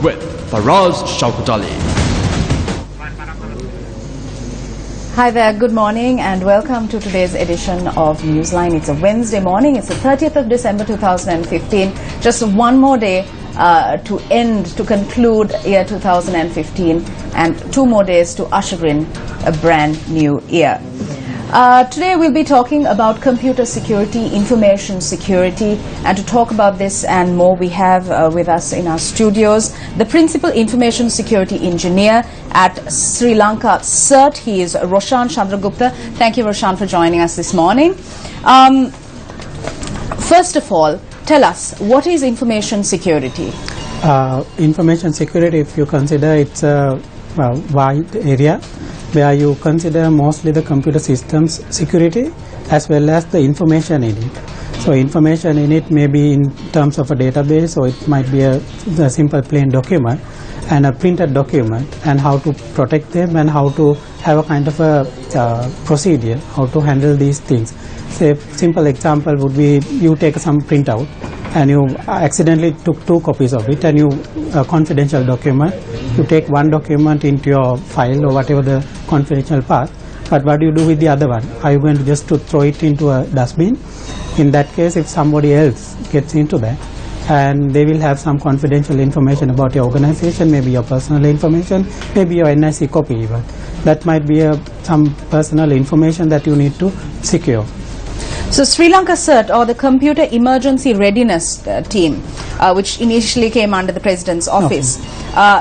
with Faraz Shaukutali. Hi there, good morning and welcome to today's edition of Newsline. It's a Wednesday morning, it's the 30th of December 2015. Just one more day to conclude year 2015 and 2 more days to usher in a brand new year. Today we'll be talking about computer security, information security, and to talk about this and more we have with us in our studios the Principal Information Security Engineer at Sri Lanka CERT. He is Roshan Chandragupta. Thank you, Roshan, for joining us this morning. First of all, tell us, what is information security? Information security, if you consider, it's a wide area where you consider mostly the computer systems security as well as the information in it. So information in it may be in terms of a database, or it might be a simple plain document and a printed document, and how to protect them and how to have a kind of a procedure, how to handle these things. Say, simple example would be you take some printout and you accidentally took 2 copies of it, and you confidential document, you take one document into your file or whatever the confidential part, but what do you do with the other one? Are you going to just to throw it into a dustbin? In that case, if somebody else gets into that and they will have some confidential information about your organization, maybe your personal information, maybe your NIC copy even, that might be some personal information that you need to secure. So Sri Lanka CERT, or the Computer Emergency Readiness Team, which initially came under the President's office,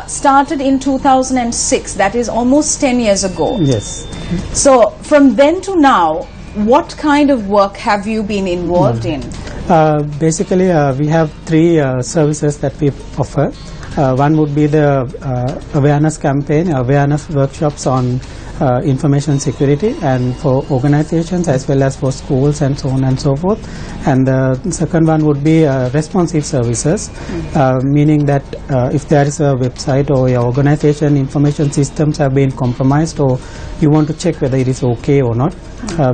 started in 2006, that is almost 10 years ago. Yes. So from then to now, what kind of work have you been involved in? Basically, we have 3 services that we offer. One would be the awareness campaign, awareness workshops on information security, and for organizations as well as for schools and so on and so forth. And the second one would be responsive services, meaning that if there is a website or your organization information systems have been compromised, or you want to check whether it is okay or not,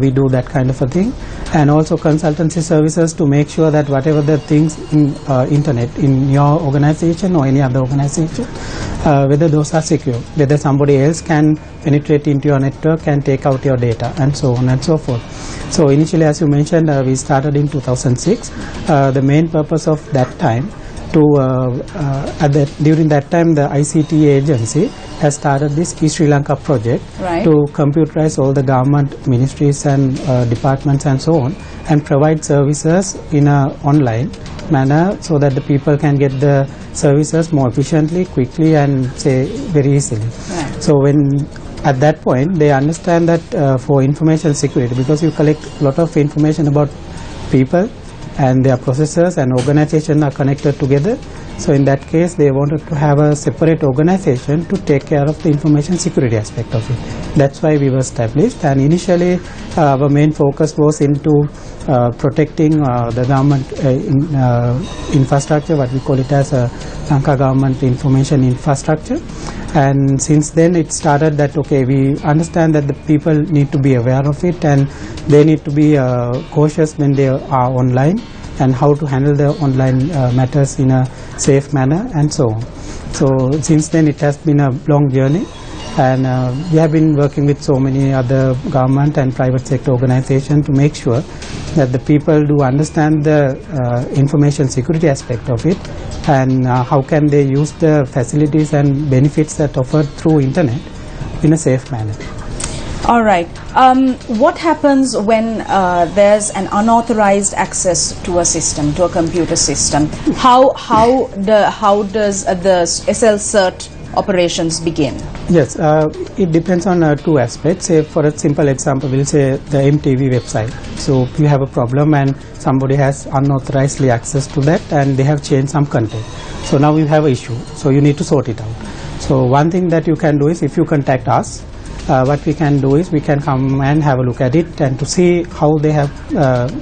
we do that kind of a thing. And also consultancy services to make sure that whatever the things in internet in your organization or any other organization, whether those are secure, whether somebody else can penetrate into your network and take out your data, and so on and so forth. So initially, as you mentioned, we started in 2006. The main purpose of that time during that time, the ICT agency has started this East Sri Lanka project to computerize all the government ministries and departments and so on, and provide services in an online manner so that the people can get the services more efficiently, quickly, and say very easily. So when at that point they understand that for information security, because you collect a lot of information about people and their processes and organization are connected together. So in that case, they wanted to have a separate organization to take care of the information security aspect of it. That's why we were established, and initially our main focus was into protecting the government infrastructure, what we call it as a Lanka government information infrastructure. And since then it started that, okay, we understand that the people need to be aware of it, and they need to be cautious when they are online, and how to handle the online matters in a safe manner, and so on. So since then it has been a long journey, and we have been working with so many other government and private sector organizations to make sure that the people do understand the information security aspect of it, and how can they use the facilities and benefits that offered through internet in a safe manner. All right. What happens when there's an unauthorized access to a system, to a computer system? How does the SL CERT operations begin? Yes, it depends on 2 aspects. Say for a simple example, we'll say the MTV website. So you have a problem and somebody has unauthorizedly access to that, and they have changed some content. So now you have an issue. So you need to sort it out. So one thing that you can do is, if you contact us, what we can do is we can come and have a look at it, and to see how they have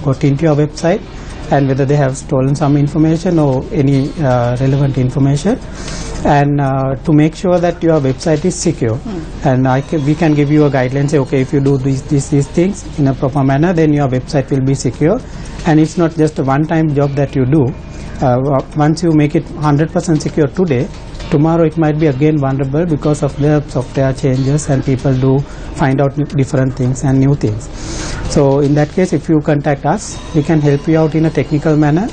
got into your website, and whether they have stolen some information or any relevant information, and to make sure that your website is secure. And we can give you a guideline, say, okay, if you do these things in a proper manner, then your website will be secure. And it's not just a one-time job that you do. Once you make it 100% secure today, Tomorrow it might be again vulnerable because of the software changes, and people do find out different things and new things. So in that case, if you contact us, we can help you out in a technical manner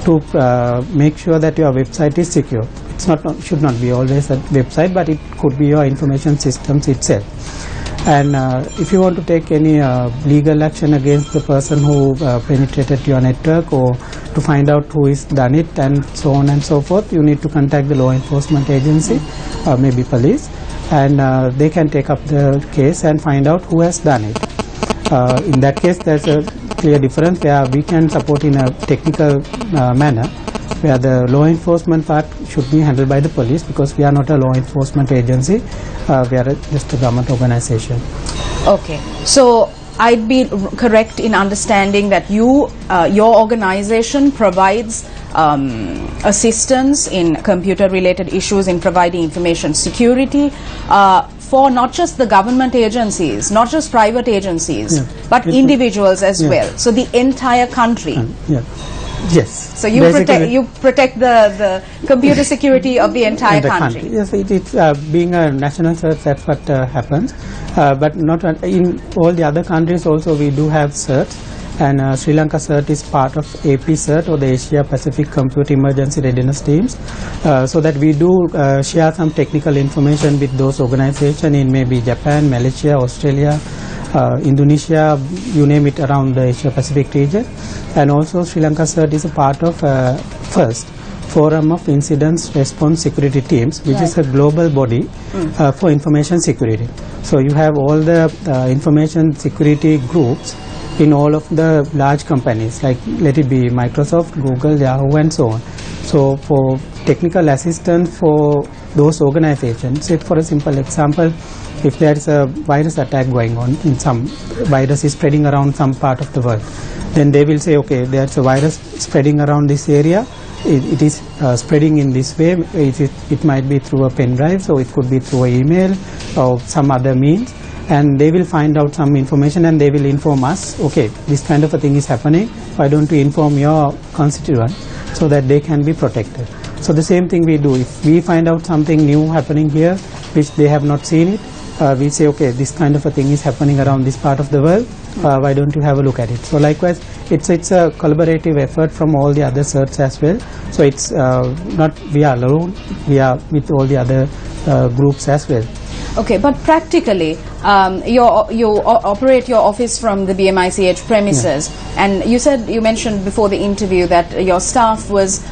to make sure that your website is secure. It's should not be always a website, but it could be your information systems itself. And if you want to take any legal action against the person who penetrated your network, or to find out who has done it and so on and so forth, you need to contact the law enforcement agency or maybe police, and they can take up the case and find out who has done it. In that case, there's a clear difference where we can support in a technical manner, where the law enforcement part should be handled by the police, because we are not a law enforcement agency, we are just a government organization. Okay, so I'd be correct in understanding that your organization provides assistance in computer-related issues, in providing information security for not just the government agencies, not just private agencies, but individuals as well. So the entire country. Yes. So you protect the computer security of the entire country. Yes, it's being a national search, that's what happens. But not in all the other countries also we do have CERT, and Sri Lanka CERT is part of AP CERT, or the Asia Pacific Computer Emergency Readiness Teams, so that we do share some technical information with those organizations in maybe Japan, Malaysia, Australia, Indonesia, you name it, around the Asia Pacific region. And also Sri Lanka CERT is a part of FIRST, Forum of Incident Response Security Teams, which is a global body for information security. So you have all the information security groups in all of the large companies, like let it be Microsoft, Google, Yahoo, and so on. So for technical assistance for those organizations, say for a simple example, if there is a virus attack going on, in some virus is spreading around some part of the world, then they will say, okay, there's a virus spreading around this area, it is spreading in this way, it might be through a pen drive, so it could be through an email or some other means, and they will find out some information and they will inform us, okay, this kind of a thing is happening, why don't you inform your constituent so that they can be protected. So the same thing we do, if we find out something new happening here which they have not seen it, we say, okay, this kind of a thing is happening around this part of the world, why don't you have a look at it. So likewise, it's a collaborative effort from all the other CERTs as well. So it's not we are alone, we are with all the other groups as well. Okay, but practically, you operate your office from the BMICH premises, and you mentioned before the interview that your staff was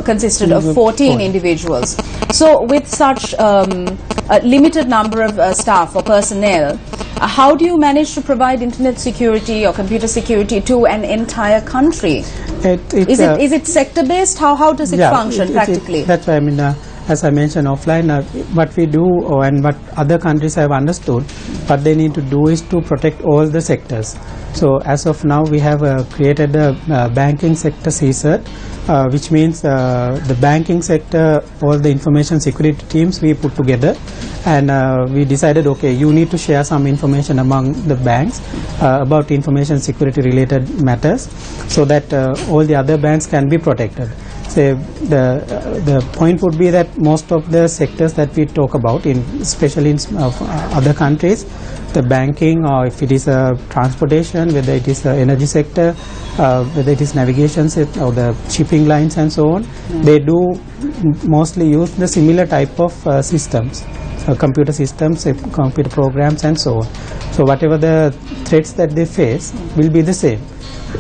consisted of 14 individuals. So with such a limited number of staff or personnel, how do you manage to provide internet security or computer security to an entire country? Is it sector based? How does it function practically? That's why I mean. As I mentioned offline, what we do and what other countries have understood, what they need to do is to protect all the sectors. So as of now, we have created a banking sector CSERT, which means the banking sector, all the information security teams we put together, and we decided, okay, you need to share some information among the banks about information security related matters, so that all the other banks can be protected. The point would be that most of the sectors that we talk about, especially in other countries, the banking, or if it is transportation, whether it is the energy sector, whether it is navigation sector or the shipping lines and so on, they do mostly use the similar type of systems, computer systems, computer programs and so on. So whatever the threats that they face will be the same.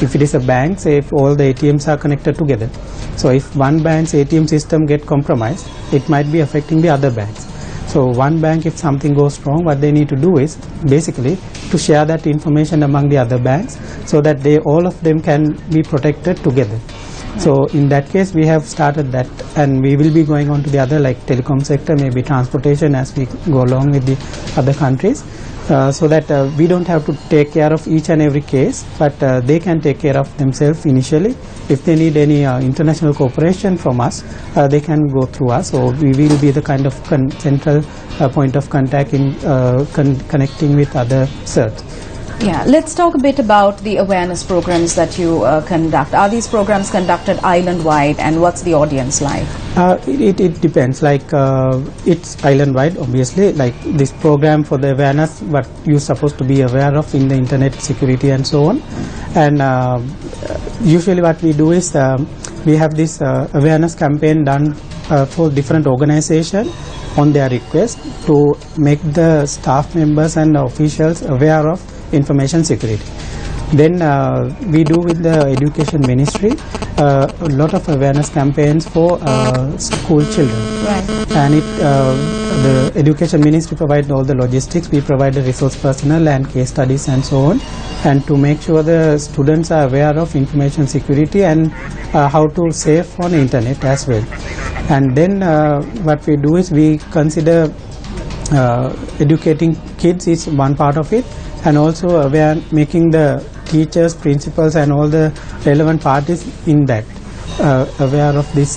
If it is a bank, say if all the ATMs are connected together, so if one bank's ATM system get compromised, it might be affecting the other banks. So one bank, if something goes wrong, what they need to do is basically to share that information among the other banks, so that all of them can be protected together. So in that case, we have started that, and we will be going on to the other, like telecom sector, maybe transportation, as we go along with the other countries. So that we don't have to take care of each and every case, but they can take care of themselves initially. If they need any international cooperation from us, they can go through us, or we will be the kind of central point of contact in connecting with other CERTs. Yeah, let's talk a bit about the awareness programs that you conduct. Are these programs conducted island-wide, and what's the audience like? It depends. Like it's island-wide, obviously. Like this program for the awareness, what you're supposed to be aware of in the internet security and so on. And usually, what we do is we have this awareness campaign done for different organizations on their request to make the staff members and officials aware of information security. Then we do with the education ministry a lot of awareness campaigns for school children. Right. And the education ministry provides all the logistics, we provide the resource personnel and case studies and so on, and to make sure the students are aware of information security and how to save on the internet as well. And then what we do is we consider educating kids is one part of it, and also making the teachers, principals and all the relevant parties in that aware of this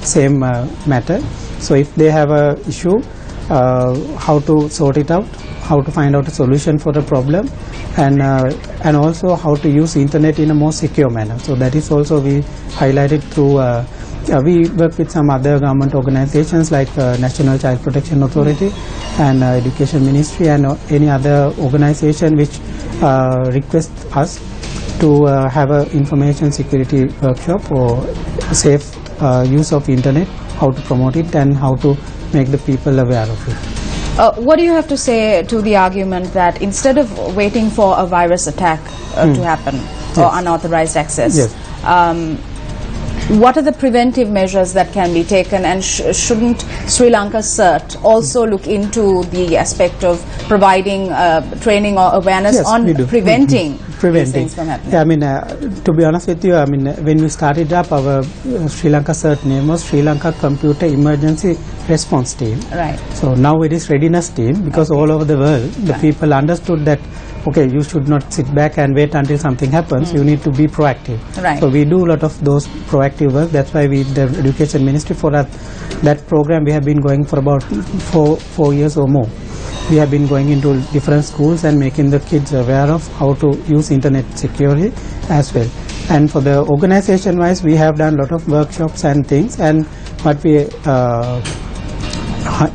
same matter. So if they have a issue, how to sort it out, how to find out a solution for the problem, and also how to use internet in a more secure manner. So that is also we highlighted through we work with some other government organizations like National Child Protection Authority and Education Ministry and any other organization which request us to have an information security workshop or safe use of internet, how to promote it and how to make the people aware of it. What do you have to say to the argument that instead of waiting for a virus attack to happen, or unauthorized access, what are the preventive measures that can be taken, and shouldn't Sri Lanka CERT also look into the aspect of providing training or awareness on preventing these things from happening? Yeah, I mean, to be honest with you, I mean, when we started up, our Sri Lanka CERT name was Sri Lanka Computer Emergency Response Team. Right. So now it is Readiness Team, because all over the world, the people understood that okay, you should not sit back and wait until something happens. You need to be proactive. Right. So we do a lot of those proactive work. That's why we, the Education Ministry, for that program, we have been going for about four years or more. We have been going into different schools and making the kids aware of how to use internet securely as well. And for the organization wise, we have done a lot of workshops and things. And what we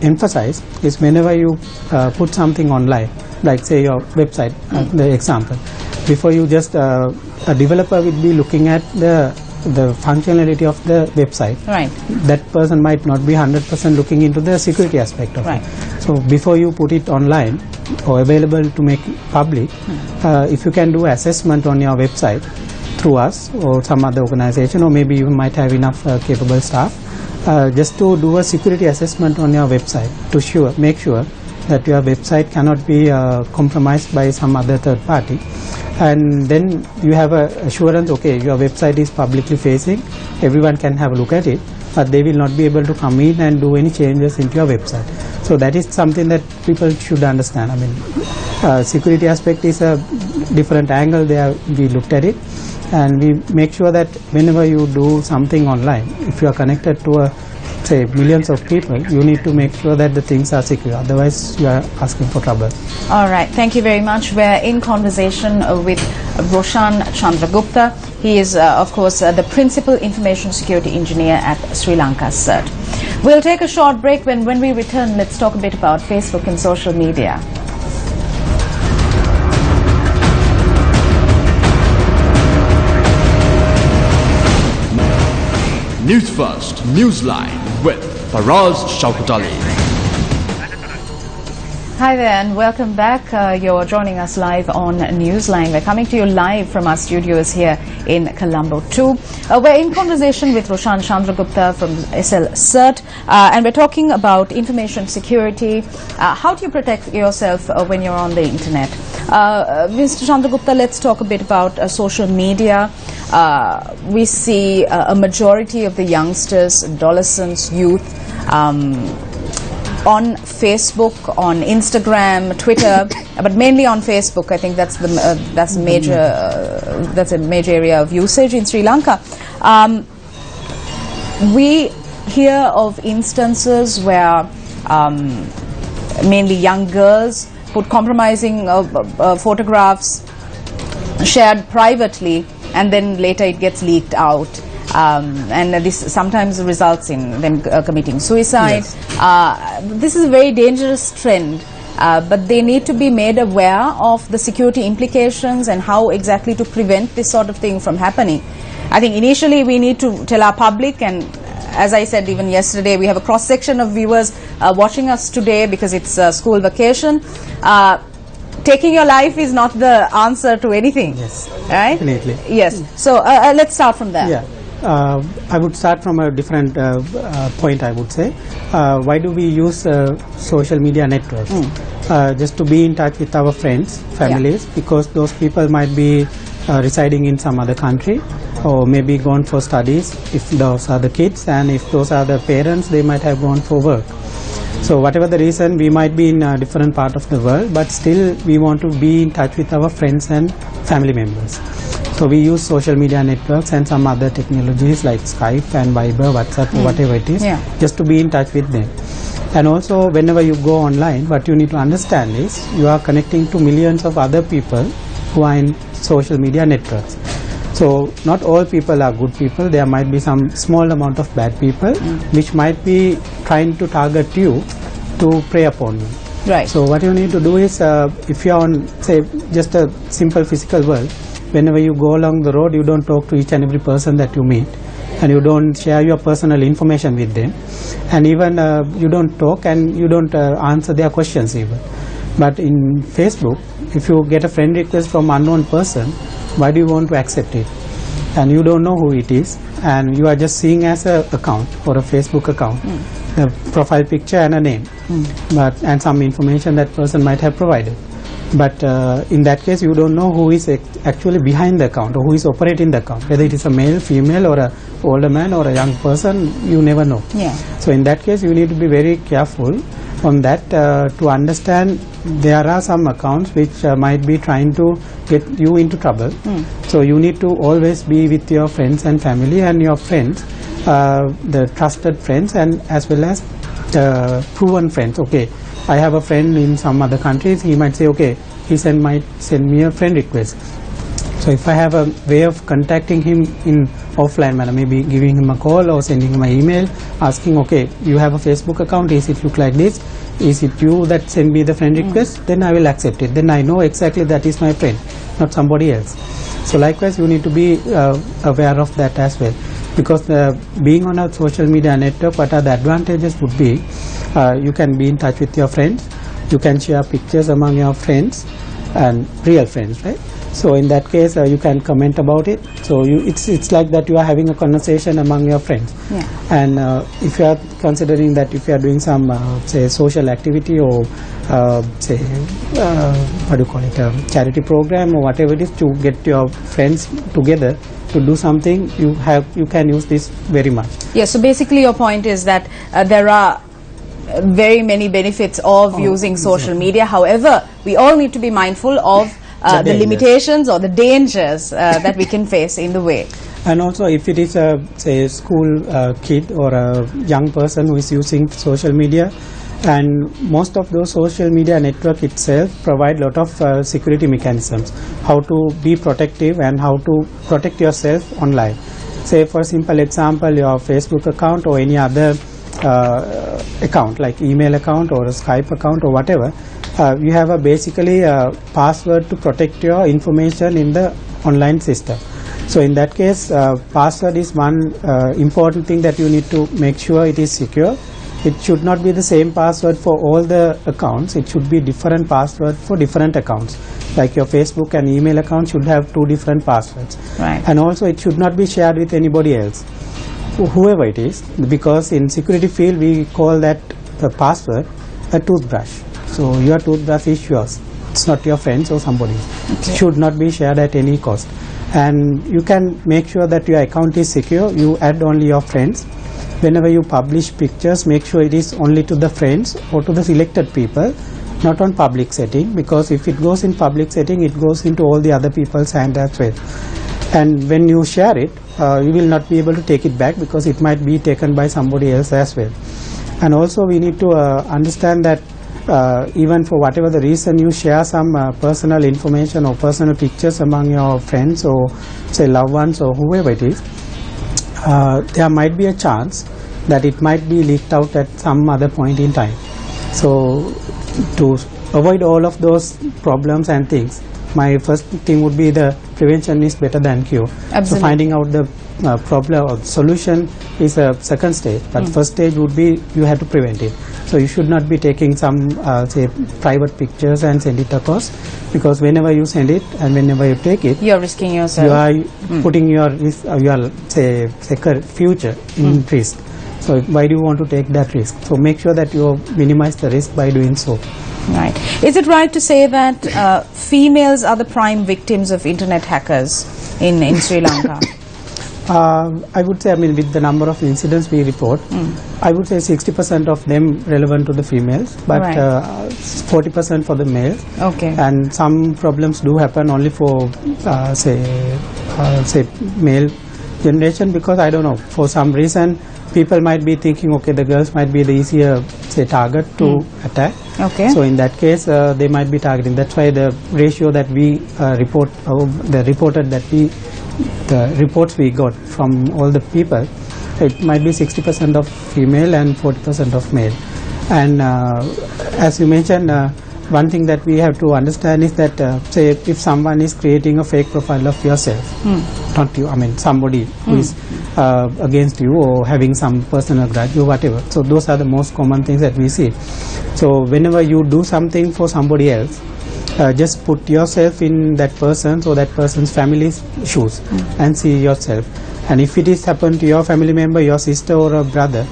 emphasize is whenever you put something online, like say your website, the example, before you just a developer will be looking at the functionality of the website. Right. That person might not be 100% looking into the security aspect of it. So before you put it online or available to make public, if you can do assessment on your website through us or some other organization, or maybe you might have enough capable staff, just to do a security assessment on your website to make sure that your website cannot be compromised by some other third party. And then you have a assurance, okay, your website is publicly facing, everyone can have a look at it, but they will not be able to come in and do any changes into your website. So that is something that people should understand. I mean, security aspect is a different angle there. We looked at it, and we make sure that whenever you do something online, if you are connected to a say millions of people, you need to make sure that the things are secure, otherwise you are asking for trouble. All right, thank you very much. We're in conversation with Roshan Chandragupta. He is of course the Principal Information Security Engineer at Sri Lanka CERT. We'll take a short break. When we return, let's talk a bit about Facebook and social media. Newsfirst Newsline with Faraz Shaukatali. Hi there and welcome back. You're joining us live on Newsline. We're coming to you live from our studios here in Colombo 2. We're in conversation with Roshan Chandragupta from SL CERT, and we're talking about information security. How do you protect yourself when you're on the internet? Mr. Chandragupta, let's talk a bit about social media. We see a majority of the youngsters, adolescents, youth, on Facebook, on Instagram, Twitter, but mainly on Facebook. I think that's a major area of usage in Sri Lanka. We hear of instances where mainly young girls put compromising photographs shared privately, and then later it gets leaked out. And this sometimes results in them committing suicide. This is a very dangerous trend, but they need to be made aware of the security implications and how exactly to prevent this sort of thing from happening. I think initially we need to tell our public, and as I said even yesterday, we have a cross-section of viewers watching us today because it's school vacation. Taking your life is not the answer to anything. Yes, right? definitely. Yes. So let's start from there. Yeah. I would start from a different point, I would say. Why do we use social media networks? Just to be in touch with our friends, families, because those people might be residing in some other country, or maybe gone for studies if those are the kids, and if those are the parents, they might have gone for work. So whatever the reason, we might be in a different part of the world, but still we want to be in touch with our friends and family members. So we use social media networks and some other technologies like Skype and Viber, WhatsApp, or whatever it is, just to be in touch with them. And also, whenever you go online, what you need to understand is you are connecting to millions of other people who are in social media networks. So not all people are good people. There might be some small amount of bad people which might be trying to target you to prey upon you. Right. So what you need to do is, if you are on, say, just a simple physical world, whenever you go along the road, you don't talk to each and every person that you meet, and you don't share your personal information with them, and even you don't talk and you don't answer their questions even. But in Facebook, if you get a friend request from unknown person, why do you want to accept it? And you don't know who it is, and you are just seeing as a account or a Facebook account, a profile picture and a name, and some information that person might have provided. But in that case, you don't know who is actually behind the account, or who is operating the account. Whether it is a male, female, or a older man, or a young person, you never know. So in that case, you need to be very careful on that to understand there are some accounts which might be trying to get you into trouble. So you need to always be with your friends and family, and your friends, the trusted friends, and as well as proven friends. Okay, I have a friend in some other countries, he might say, okay, he might send me a friend request. So if I have a way of contacting him in offline manner, maybe giving him a call or sending him an email, asking, okay, you have a Facebook account, is it look like this? Is it you that send me the friend request? Then I will accept it. Then I know exactly that is my friend, not somebody else. So likewise, you need to be aware of that as well. Because being on a social media network, what are the advantages would be, you can be in touch with your friends, you can share pictures among your friends and real friends, right? So in that case, you can comment about it. So it's like that you are having a conversation among your friends. And if you are considering that if you are doing some say social activity, or say what do you call it, a charity program or whatever it is, to get your friends together to do something, you can use this very much. Yes. So basically, your point is that there are very many benefits of using social media. However, we all need to be mindful of the limitations or the dangers that we can face in the way. And also, if it is a, say, school kid or a young person who is using social media, and most of those social media network itself provide lot of security mechanisms, how to be protective and how to protect yourself online. Say, for simple example, your Facebook account or any other account like email account or a Skype account or whatever, you have a basically a password to protect your information in the online system. So in that case, password is one important thing that you need to make sure it is secure. It should not be the same password for all the accounts. It should be different password for different accounts. Like your Facebook and email account should have 2 different passwords. Right. And also it should not be shared with anybody else, whoever it is, because in security field we call that the password a toothbrush. So your toothbrush is yours. It's not your friends or somebody. It should not be shared at any cost. And you can make sure that your account is secure. You add only your friends. Whenever you publish pictures, make sure it is only to the friends or to the selected people, not on public setting, because if it goes in public setting, it goes into all the other people's hand as well. And when you share it, you will not be able to take it back, because it might be taken by somebody else as well. And also we need to understand that even for whatever the reason you share some personal information or personal pictures among your friends or say loved ones or whoever it is, there might be a chance that it might be leaked out at some other point in time. So to avoid all of those problems and things, my first thing would be the prevention is better than cure. Absolutely. So finding out the problem or solution is a second stage, but first stage would be you have to prevent it. So you should not be taking some say private pictures and send it across, because whenever you send it and whenever you take it, you're risking yourself. You are putting your say future in risk. So why do you want to take that risk? So make sure that you minimize the risk by doing so. Right. Is it right to say that females are the prime victims of internet hackers in Sri Lanka? I would say, with the number of incidents we report, I would say 60% of them relevant to the females, but 40% for the males. Okay. And some problems do happen only for say male generation, because I don't know, for some reason people might be thinking, okay, the girls might be the easier say target to attack. Okay. So in that case, they might be targeting. That's why the ratio that we report, the reports we got from all the people, it might be 60% of female and 40% of male. And as you mentioned, one thing that we have to understand is that say if someone is creating a fake profile of yourself, not you, somebody who is against you or having some personal grudge or whatever. So those are the most common things that we see. So whenever you do something for somebody else, just put yourself in that person's or that person's family's shoes and see yourself. And if it is happened to your family member, your sister or a brother,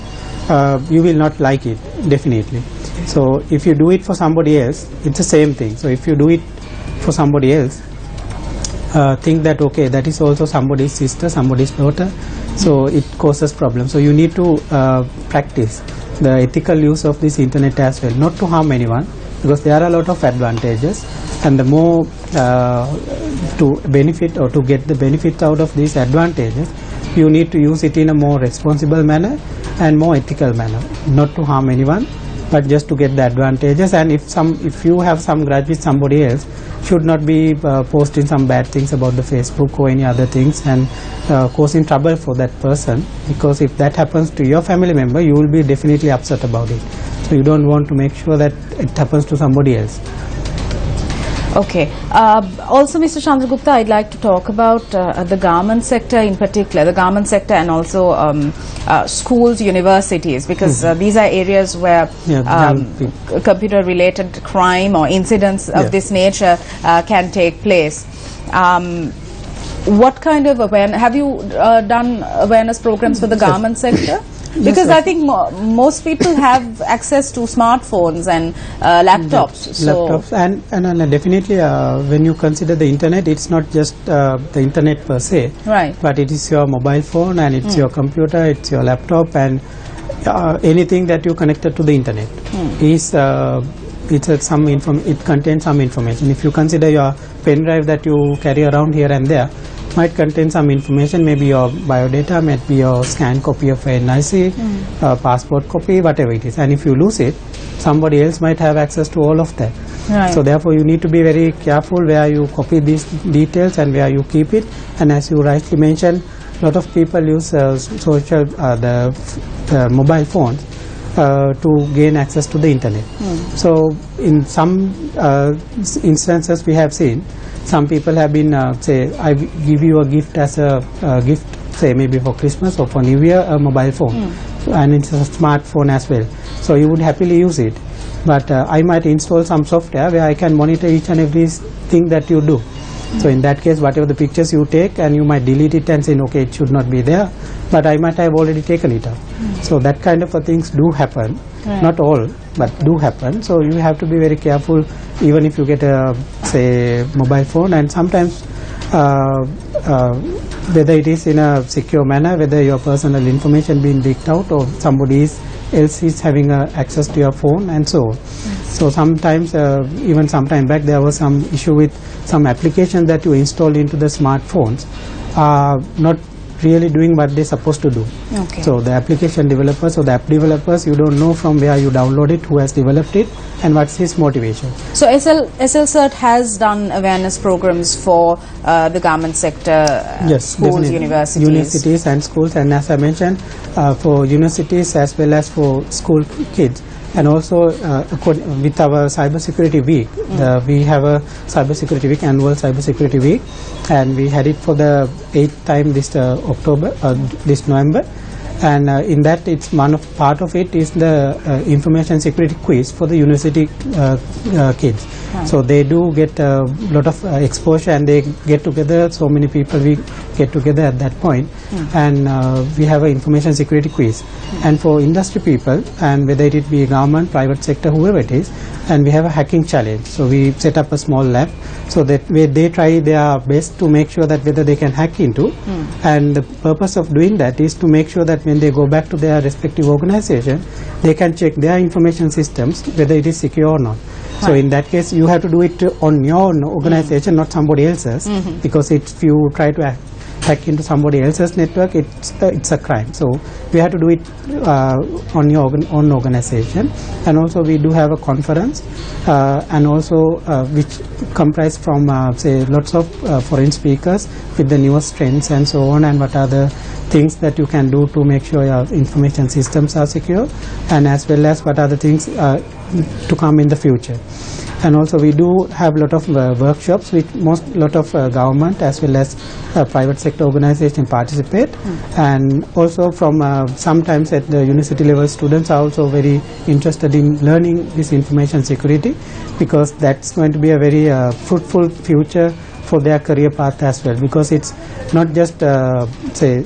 you will not like it, definitely. So if you do it for somebody else, it's the same thing. So if you do it for somebody else, think that okay, that is also somebody's sister, somebody's daughter, so it causes problems. So you need to practice the ethical use of this internet as well, not to harm anyone, because there are a lot of advantages, and the more to benefit or to get the benefit out of these advantages, you need to use it in a more responsible manner and more ethical manner, not to harm anyone, but just to get the advantages. And if you have some grudge with somebody else, should not be posting some bad things about the Facebook or any other things and causing trouble for that person, because if that happens to your family member, you will be definitely upset about it. So you don't want to make sure that it happens to somebody else. Okay. Also, Mr. Chandragupta, I'd like to talk about the garment sector in particular, the garment sector and also schools, universities, because these are areas where computer-related crime or incidents of this nature can take place. What kind of awareness, have you done awareness programs for the garment sector? Because I think most people have access to smartphones and laptops. Laptops and definitely when you consider the internet, it's not just the internet per se, right? But it is your mobile phone and it's your computer, it's your laptop, and anything that you connected to the internet is it contains some information. If you consider your pen drive that you carry around here and there, might contain some information, maybe your biodata, maybe your scanned copy of NIC, passport copy, whatever it is. And if you lose it, somebody else might have access to all of that. Right. So therefore you need to be very careful where you copy these details and where you keep it. And as you rightly mentioned, a lot of people use the mobile phones to gain access to the internet. So in some instances we have seen, some people have been say, I give you a gift as a gift, say maybe for Christmas or for New Year, a mobile phone, and it's a smartphone as well. So you would happily use it, but I might install some software where I can monitor each and every thing that you do. So in that case, whatever the pictures you take, and you might delete it and say, okay, it should not be there, but I might have already taken it out. So that kind of things do happen. Right. Not all, but do happen. So you have to be very careful, even if you get a, say, mobile phone, and sometimes whether it is in a secure manner, whether your personal information being leaked out or somebody else is having access to your phone and so on. So sometimes, even some time back, there was some issue with some applications that you install into the smartphones, not really doing what they're supposed to do. Okay. So the application developers or the app developers, you don't know from where you download it, who has developed it, and what's his motivation. So SLCert has done awareness programs for the government sector, Yes, schools, definitely. universities. And schools, and as I mentioned, for universities as well as for school kids. And also with our Cybersecurity Week, we have a Cybersecurity Week, annual Cybersecurity Week, and we had it for the 8th time this this November. And in that, it's part of it is the information security quiz for the university kids. So they do get a lot of exposure, and they get together. So many people we get together at that point, and we have an information security quiz. And for industry people, and whether it be government, private sector, whoever it is, and we have a hacking challenge. So we set up a small lab, so that they try their best to make sure that whether they can hack into. And the purpose of doing that is to make sure that when they go back to their respective organization, they can check their information systems whether it is secure or not. So in that case, you have to do it on your own organization, not somebody else's, because if you try to hack into somebody else's network, it's a crime. So we have to do it on your own organization. And also we do have a conference, and also which comprise from say lots of foreign speakers with the newest trends and so on, and what are the things that you can do to make sure your information systems are secure, and as well as what are the things to come in the future. And also we do have a lot of workshops with lot of government as well as private sector organizations participate. And also from sometimes at the university level, students are also very interested in learning this information security, because that's going to be a very fruitful future for their career path as well, because it's not just say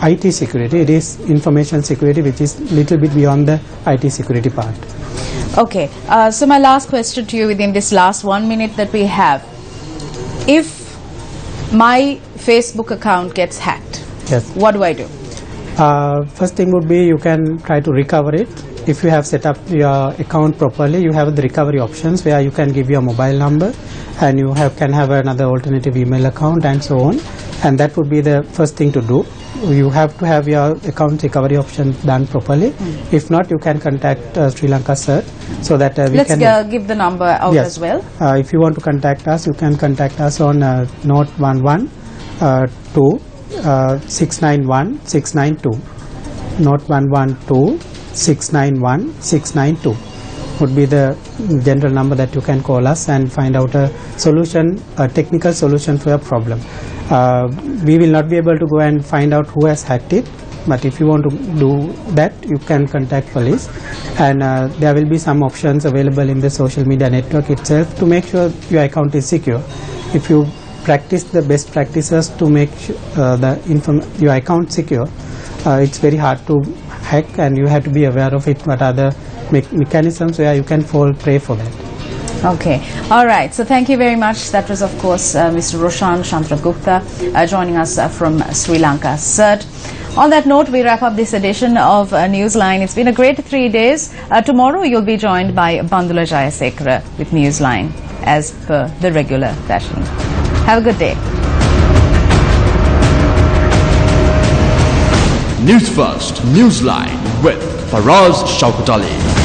IT security, it is information security, which is little bit beyond the IT security part. Okay, so my last question to you within this last 1 minute that we have. If my Facebook account gets hacked, Yes. what do I do? First thing would be you can try to recover it. If you have set up your account properly, you have the recovery options where you can give your mobile number, and you can have another alternative email account and so on. And that would be the first thing to do. You have to have your account recovery option done properly. If not, you can contact Sri Lanka CERT, so that we Let's can give the number out Yes. as well. If you want to contact us, you can contact us on Note 11 2 691 692. Note 112 691 692 would be the general number that you can call us and find out a solution, a technical solution for your problem. We will not be able to go and find out who has hacked it, but if you want to do that, you can contact police, and there will be some options available in the social media network itself to make sure your account is secure. If you practice the best practices to make your account secure, it's very hard to hack, and you have to be aware of it. What are the mechanisms where you can fall prey for that? Okay. All right. So thank you very much. That was, of course, Mr. Roshan Chandragupta joining us from Sri Lanka CERT. On that note, we wrap up this edition of Newsline. It's been a great 3 days. Tomorrow, you'll be joined by Bandula Jayasekara with Newsline as per the regular fashion. Have a good day. Newsfirst Newsline with Faraz Shaukat Ali.